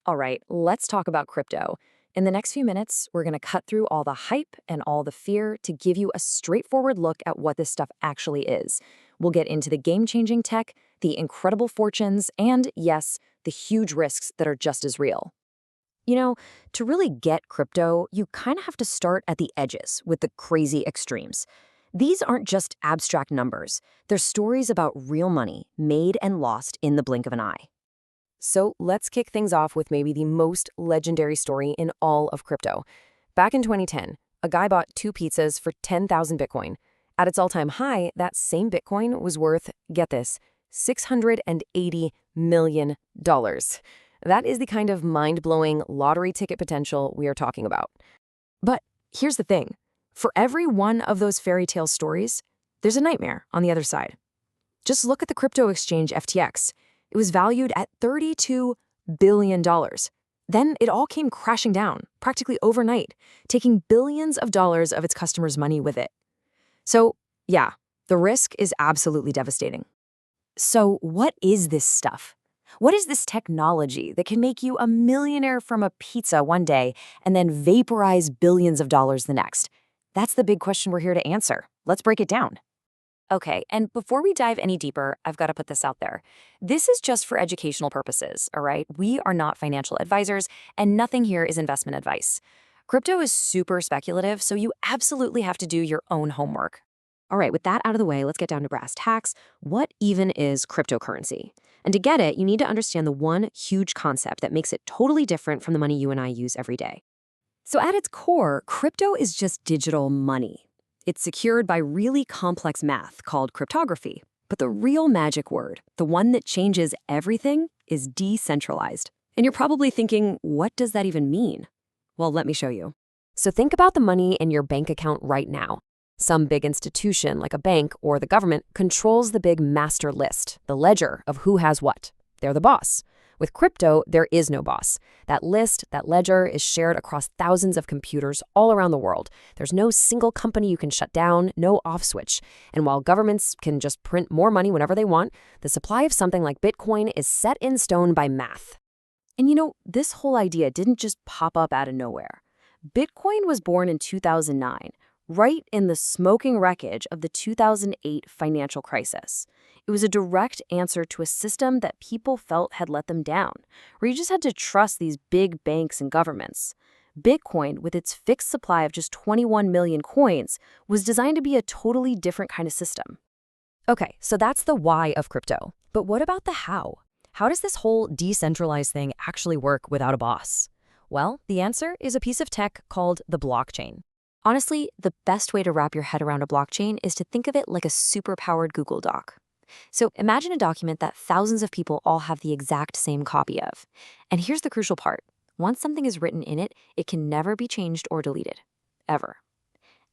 All right, let's talk about crypto. In the next few minutes, we're going to cut through all the hype and all the fear to give you a straightforward look at what this stuff actually is. We'll get into the game-changing tech, the incredible fortunes, and yes, the huge risks that are just as real. You know, to really get crypto, you kind of have to start at the edges with the crazy extremes. These aren't just abstract numbers. They're stories about real money made and lost in the blink of an eye. So let's kick things off with maybe the most legendary story in all of crypto. Back in 2010, a guy bought two pizzas for 10,000 Bitcoin. At its all-time high, that same Bitcoin was worth, get this, $680 million. That is the kind of mind-blowing lottery ticket potential we are talking about. But here's the thing. For every one of those fairy tale stories, there's a nightmare on the other side. Just look at the crypto exchange FTX. It was valued at $32 billion. Then it all came crashing down, practically overnight, taking billions of dollars of its customers' money with it. So, yeah, the risk is absolutely devastating. So, what is this stuff? What is this technology that can make you a millionaire from a pizza one day and then vaporize billions of dollars the next? That's the big question we're here to answer. Let's break it down. Okay, and before we dive any deeper, I've got to put this out there. This is just for educational purposes, all right? We are not financial advisors, and nothing here is investment advice. Crypto is super speculative, so you absolutely have to do your own homework. All right, with that out of the way, let's get down to brass tacks. What even is cryptocurrency? And to get it, you need to understand the one huge concept that makes it totally different from the money you and I use every day. So at its core, crypto is just digital money. It's secured by really complex math called cryptography. But the real magic word, the one that changes everything, is decentralized. And you're probably thinking, what does that even mean? Well, let me show you. So think about the money in your bank account right now. Some big institution, like a bank or the government, controls the big master list, the ledger of who has what. They're the boss. With crypto, there is no boss. That list, that ledger, is shared across thousands of computers all around the world. There's no single company you can shut down, no off switch. And while governments can just print more money whenever they want, the supply of something like Bitcoin is set in stone by math. And you know, this whole idea didn't just pop up out of nowhere. Bitcoin was born in 2009, right in the smoking wreckage of the 2008 financial crisis. It was a direct answer to a system that people felt had let them down, where you just had to trust these big banks and governments. Bitcoin, with its fixed supply of just 21 million coins, was designed to be a totally different kind of system. Okay, so that's the why of crypto. But what about the how? How does this whole decentralized thing actually work without a boss? Well, the answer is a piece of tech called the blockchain. Honestly, the best way to wrap your head around a blockchain is to think of it like a super-powered Google Doc. So imagine a document that thousands of people all have the exact same copy of. And here's the crucial part. Once something is written in it, it can never be changed or deleted. Ever.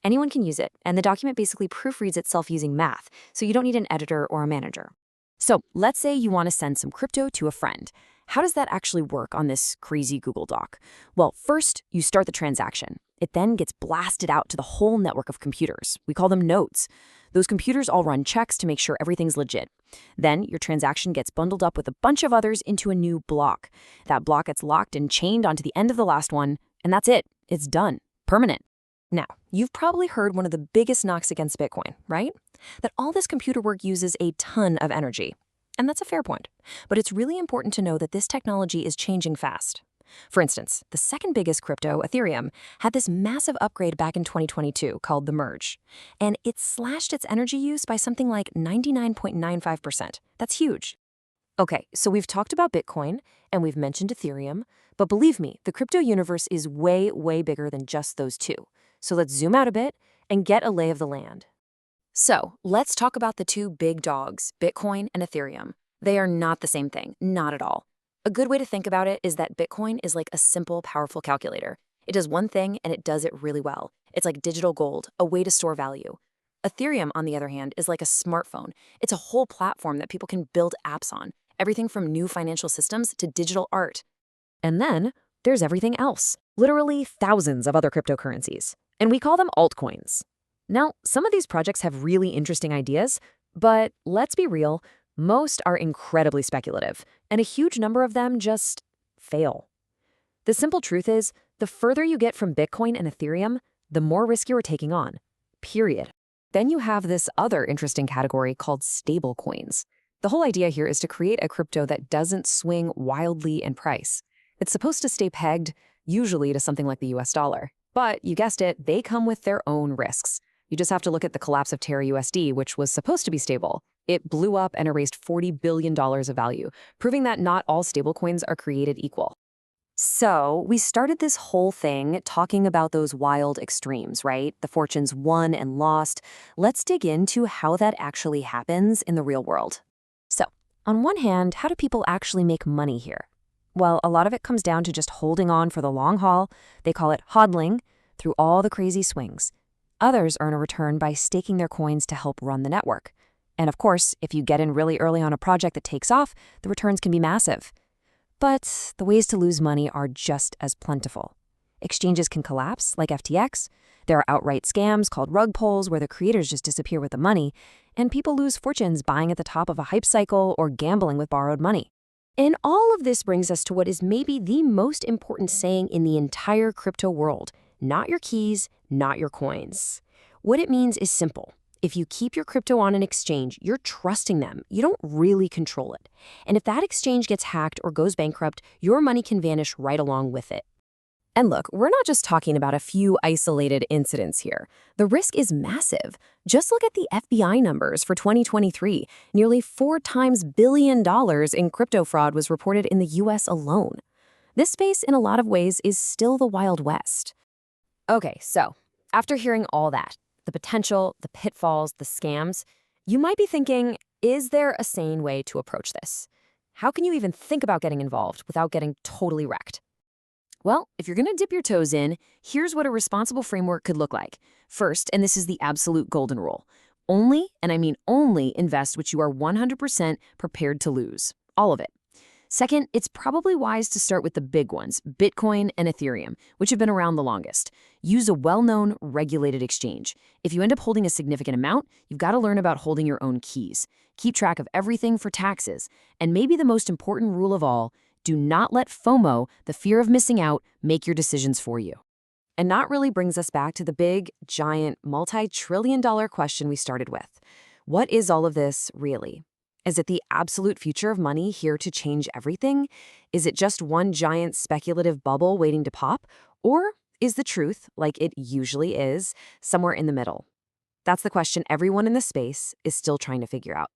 Anyone can use it, and the document basically proofreads itself using math, so you don't need an editor or a manager. So let's say you want to send some crypto to a friend. How does that actually work on this crazy Google Doc? Well, first, you start the transaction. It then gets blasted out to the whole network of computers. We call them nodes. Those computers all run checks to make sure everything's legit. Then your transaction gets bundled up with a bunch of others into a new block. That block gets locked and chained onto the end of the last one, and that's it. It's done. Permanent. Now, you've probably heard one of the biggest knocks against Bitcoin, right? That all this computer work uses a ton of energy. And that's a fair point. But it's really important to know that this technology is changing fast. For instance, the second biggest crypto, Ethereum, had this massive upgrade back in 2022 called the merge. And it slashed its energy use by something like 99.95%. That's huge. Okay, so we've talked about Bitcoin and we've mentioned Ethereum, but believe me, the crypto universe is way, way bigger than just those two. So let's zoom out a bit and get a lay of the land. So let's talk about the two big dogs, Bitcoin and Ethereum. They are not the same thing, not at all. A good way to think about it is that Bitcoin is like a simple, powerful calculator. It does one thing and it does it really well. It's like digital gold, a way to store value. Ethereum, on the other hand, is like a smartphone. It's a whole platform that people can build apps on, everything from new financial systems to digital art. And then there's everything else, literally thousands of other cryptocurrencies. And we call them altcoins. Now, some of these projects have really interesting ideas, but let's be real, most are incredibly speculative, and a huge number of them just fail. The simple truth is, the further you get from Bitcoin and Ethereum, the more risk you are taking on. Period. Then you have this other interesting category called stablecoins. The whole idea here is to create a crypto that doesn't swing wildly in price. It's supposed to stay pegged, usually to something like the US dollar. But you guessed it, they come with their own risks. You just have to look at the collapse of Terra USD, which was supposed to be stable. It blew up and erased $40 billion of value, proving that not all stablecoins are created equal. So we started this whole thing talking about those wild extremes, right? The fortunes won and lost. Let's dig into how that actually happens in the real world. So, on one hand, how do people actually make money here? Well, a lot of it comes down to just holding on for the long haul. They call it hodling, through all the crazy swings. Others earn a return by staking their coins to help run the network. And of course, if you get in really early on a project that takes off, the returns can be massive. But the ways to lose money are just as plentiful. Exchanges can collapse, like FTX. There are outright scams called rug pulls where the creators just disappear with the money, and people lose fortunes buying at the top of a hype cycle or gambling with borrowed money. And all of this brings us to what is maybe the most important saying in the entire crypto world: not your keys, not your coins. What it means is simple. If you keep your crypto on an exchange, you're trusting them. You don't really control it. And if that exchange gets hacked or goes bankrupt, your money can vanish right along with it. And look, we're not just talking about a few isolated incidents here. The risk is massive. Just look at the FBI numbers for 2023. Nearly 4 times billion dollars in crypto fraud was reported in the US alone. This space, in a lot of ways, is still the Wild West. Okay, so after hearing all that, the potential, the pitfalls, the scams, you might be thinking, is there a sane way to approach this? How can you even think about getting involved without getting totally wrecked? Well, if you're going to dip your toes in, here's what a responsible framework could look like. First, and this is the absolute golden rule, only, and I mean only, invest what you are 100% prepared to lose. All of it. Second, it's probably wise to start with the big ones, Bitcoin and Ethereum, which have been around the longest. Use a well-known, regulated exchange. If you end up holding a significant amount, you've got to learn about holding your own keys. Keep track of everything for taxes. And maybe the most important rule of all, do not let FOMO, the fear of missing out, make your decisions for you. And that really brings us back to the big, giant, multi-trillion-dollar question we started with. What is all of this really? Is it the absolute future of money here to change everything? Is it just one giant speculative bubble waiting to pop? Or is the truth, like it usually is, somewhere in the middle? That's the question everyone in the space is still trying to figure out.